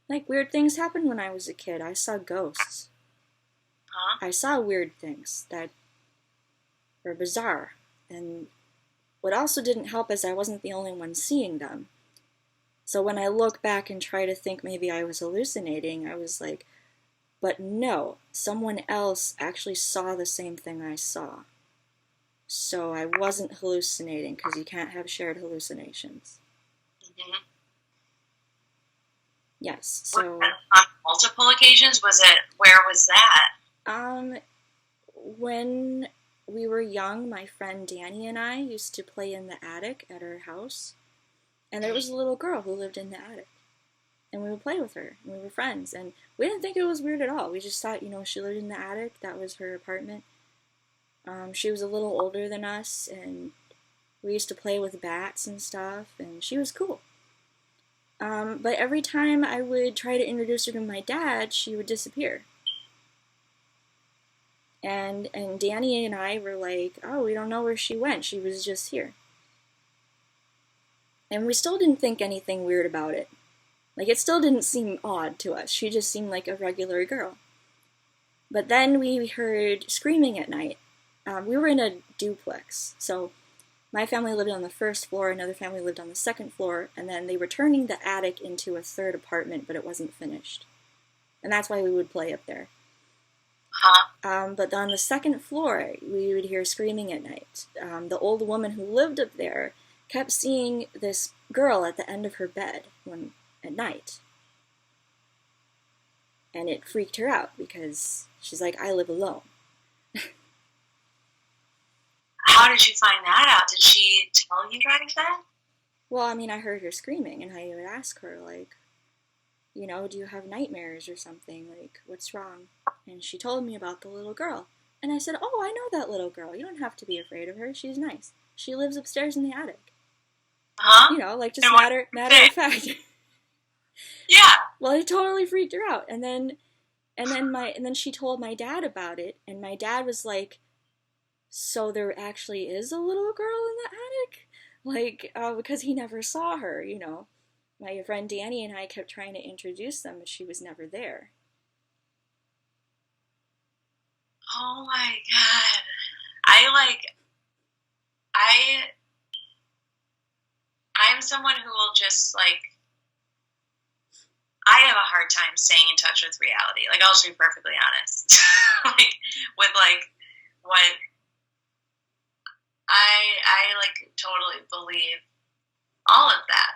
Like, weird things happened when I was a kid. I saw ghosts. Huh? I saw weird things that were bizarre. And what also didn't help is I wasn't the only one seeing them. So when I look back and try to think maybe I was hallucinating, I was like, but no, someone else actually saw the same thing I saw. So I wasn't hallucinating because you can't have shared hallucinations. Hmm. Yes, Was so that on multiple occasions? Was it, where was that? um, when we were young, my friend Danny and I used to play in the attic at our house, and there was a little girl who lived in the attic. And we would play with her, and we were friends, and we didn't think it was weird at all. We just thought, she lived in the attic, that was her apartment. She was a little older than us, and we used to play with bats and stuff, and she was cool. But every time I would try to introduce her to my dad, she would disappear. And Danny and I were like, oh, we don't know where she went. She was just here. And we still didn't think anything weird about it. Like, it still didn't seem odd to us. She just seemed like a regular girl. But then we heard screaming at night. We were in a duplex, so my family lived on the first floor, another family lived on the second floor, and then they were turning the attic into a third apartment, but it wasn't finished. And that's why we would play up there. Huh? But on the second floor, we would hear screaming at night. The old woman who lived up there kept seeing this girl at the end of her bed at night. And it freaked her out because she's like, I live alone. How did you find that out? Did she tell you guys that? Well, I mean, I heard her screaming, and I would ask her, like, do you have nightmares or something? Like, what's wrong? And she told me about the little girl. And I said, oh, I know that little girl. You don't have to be afraid of her. She's nice. She lives upstairs in the attic. Huh? Like just And what matter did you of say? fact. Yeah. Well, it totally freaked her out. And then she told my dad about it, and my dad was like, so there actually is a little girl in the attic? Like, because he never saw her. My friend Danny and I kept trying to introduce them, but she was never there. Oh my god. I like I I'm someone who will just like I have a hard time staying in touch with reality. Like I'll just be perfectly honest. Like with like what I like totally believe all of that.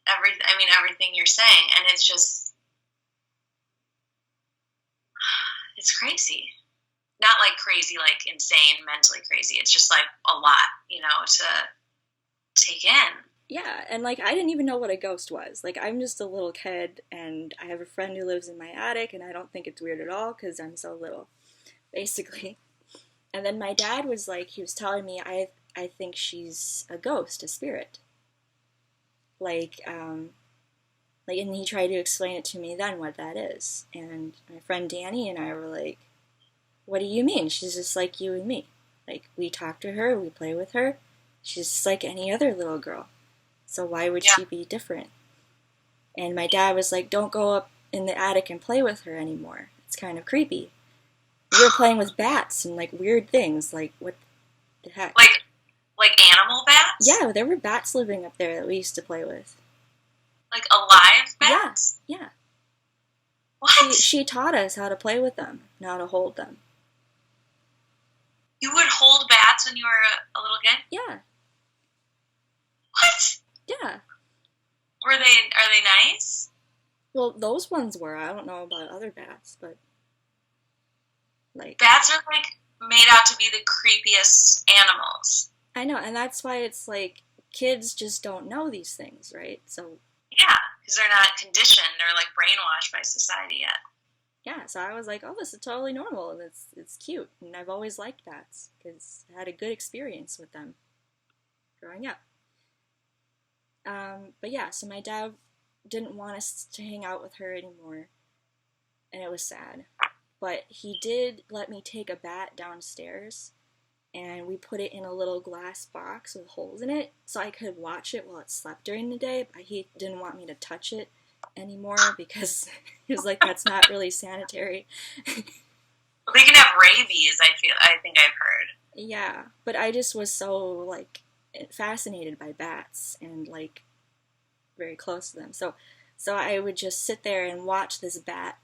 Everything you're saying, and it's crazy. Not like crazy, like insane, mentally crazy. It's just like a lot, to take in. Yeah, and like I didn't even know what a ghost was. Like I'm just a little kid, and I have a friend who lives in my attic, and I don't think it's weird at all because I'm so little, basically. And then my dad was like, he was telling me, I think she's a ghost, a spirit. Like, and he tried to explain it to me then what that is. And my friend Danny and I were like, what do you mean? She's just like you and me. Like, we talk to her, we play with her. She's just like any other little girl. So why would Yeah. she be different? And my dad was like, don't go up in the attic and play with her anymore. It's kind of creepy. We were playing with bats and like weird things. Like, what the heck? Like animal bats? Yeah, there were bats living up there that we used to play with. Like alive Yeah, bats? yeah. She What? she taught us how to play with them, and how to hold them. You would hold bats when you were a little kid? Yeah, What? yeah. Are they nice? Well, those ones were. I don't know about other bats, but like Bats are like made out to be the creepiest animals. I know, and that's why it's like kids just don't know these things, right? So Yeah, because they're not conditioned or like brainwashed by society yet. yeah, so I was like, oh, this is totally normal, and it's cute, and I've always liked bats because I had a good experience with them growing up. But yeah, so my dad didn't want us to hang out with her anymore, and it was sad. But he did let me take a bat downstairs, and we put it in a little glass box with holes in it so I could watch it while it slept during the day. But he didn't want me to touch it anymore because he was like, that's not really sanitary. Well, they can have rabies, I think I've heard. Yeah, but I just was so, like, fascinated by bats and, like, very close to them. So I would just sit there and watch this bat,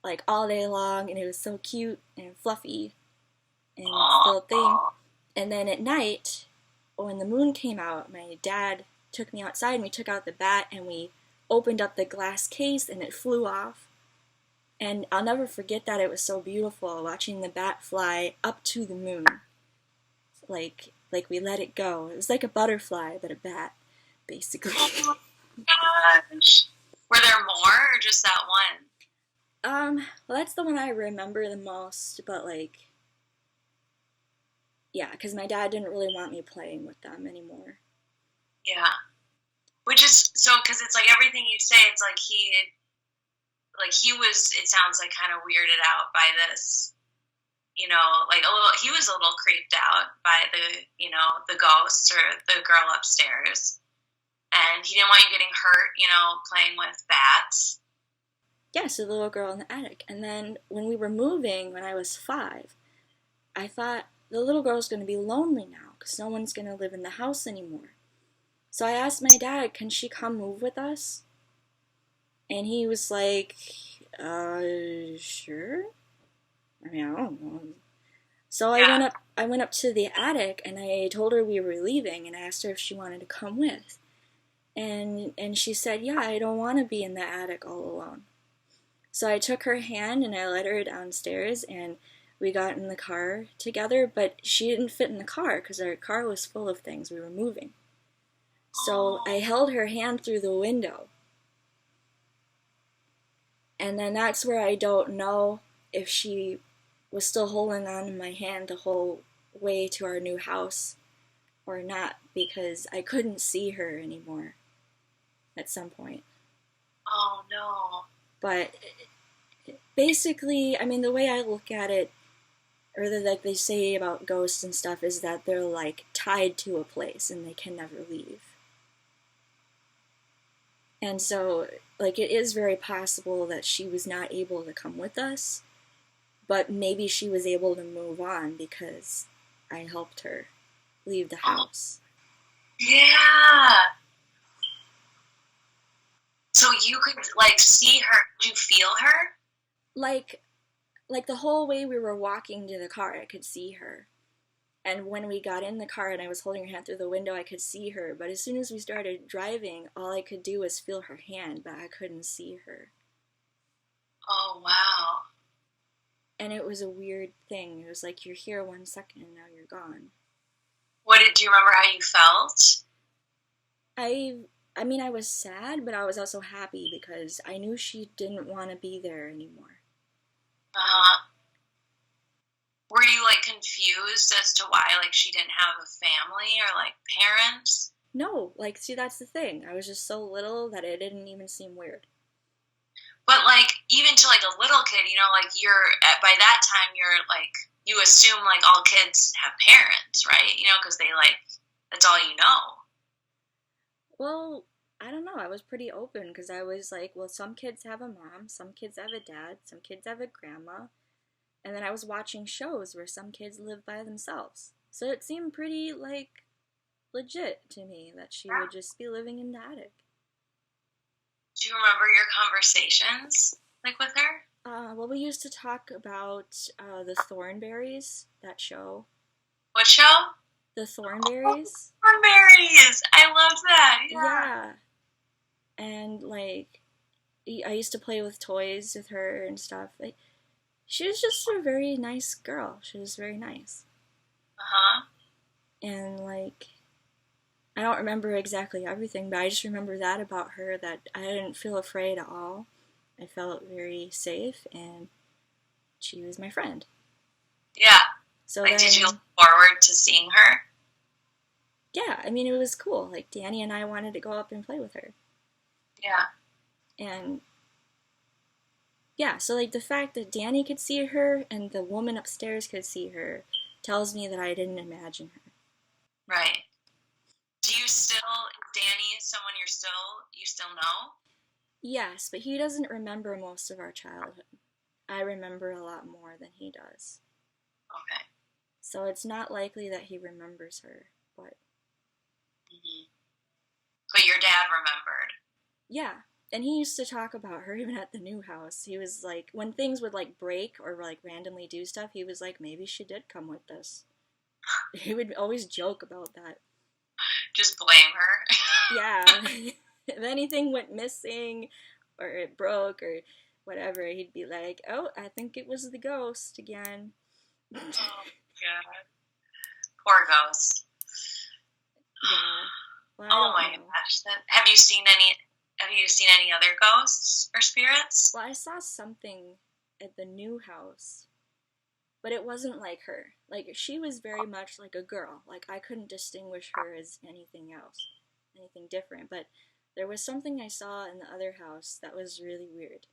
like, all day long, and it was so cute and fluffy and this little thing. And then at night, when the moon came out, my dad took me outside and we took out the bat and we opened up the glass case and it flew off. And I'll never forget that. It was so beautiful watching the bat fly up to the moon. Like we let it go. It was like a butterfly, but a bat, basically. Oh my gosh. Were there more or just that one? Well, that's the one I remember the most, but like, yeah, because my dad didn't really want me playing with them anymore. Yeah. Which is, so, because it's like everything you say, it's like he was, it sounds like kind of weirded out by this, you know, like he was a little creeped out by the ghost or the girl upstairs. And he didn't want you getting hurt, playing with bats. Yeah, so the little girl in the attic. And then when we were moving, when I was 5, I thought the little girl's going to be lonely now because no one's going to live in the house anymore. So I asked my dad, can she come move with us? And he was like, sure. I mean, I don't know. So I went up to the attic and I told her we were leaving and I asked her if she wanted to come with. And she said, yeah, I don't want to be in the attic all alone. So I took her hand and I led her downstairs and we got in the car together, but she didn't fit in the car because our car was full of things. We were moving. So I held her hand through the window. And then that's where I don't know if she was still holding on to my hand the whole way to our new house or not, because I couldn't see her anymore at some point. Oh, no. But basically, I mean, the way I look at it, or like they say about ghosts and stuff, is that they're like tied to a place and they can never leave. And so, like, it is very possible that she was not able to come with us, but maybe she was able to move on because I helped her leave the house. Yeah. So you could, like, see her. Did you feel her? Like the whole way we were walking to the car, I could see her. And when we got in the car and I was holding her hand through the window, I could see her. But as soon as we started driving, all I could do was feel her hand, but I couldn't see her. Oh, wow. And it was a weird thing. It was like, you're here 1 second and now you're gone. Do you remember how you felt? I mean, I was sad, but I was also happy because I knew she didn't want to be there anymore. Uh-huh. Were you, like, confused as to why, like, she didn't have a family or, like, parents? No, like, see, that's the thing. I was just so little that it didn't even seem weird. But, like, even to, like, a little kid, like, by that time, you're, like, you assume, like, all kids have parents, right? Because they, like, that's all you know. Well, I don't know. I was pretty open because I was like, well, some kids have a mom, some kids have a dad, some kids have a grandma. And then I was watching shows where some kids live by themselves. So it seemed pretty, like, legit to me that she would just be living in the attic. Do you remember your conversations, like, with her? Well, we used to talk about the Thornberrys, that show. What show? The Thornberrys. Oh, Thornberrys! I love that, yeah. And, like, I used to play with toys with her and stuff. Like, she was just a very nice girl. She was very nice. Uh-huh. And, like, I don't remember exactly everything, but I just remember that about her, that I didn't feel afraid at all. I felt very safe, and she was my friend. Yeah. So like, did you look forward to seeing her? Yeah, I mean, it was cool. Like, Danny and I wanted to go up and play with her. Yeah. And yeah, so, like, the fact that Danny could see her and the woman upstairs could see her tells me that I didn't imagine her. Right. Is Danny someone you still know? Yes, but he doesn't remember most of our childhood. I remember a lot more than he does. Okay. So it's not likely that he remembers her, but Hmm. But your dad remembered. yeah. And he used to talk about her even at the new house. He was like, when things would like break or like randomly do stuff, he was like, maybe she did come with us. He would always joke about that. Just blame her. Yeah. If anything went missing or it broke or whatever, he'd be like, oh, I think it was the ghost again. Oh god. Poor ghost. Yeah. Well, I Oh don't my know. gosh. Have you seen any other ghosts or spirits? Well, I saw something at the new house, but it wasn't like her. Like, she was very much like a girl. Like, I couldn't distinguish her as anything else, anything different. But there was something I saw in the other house that was really weird.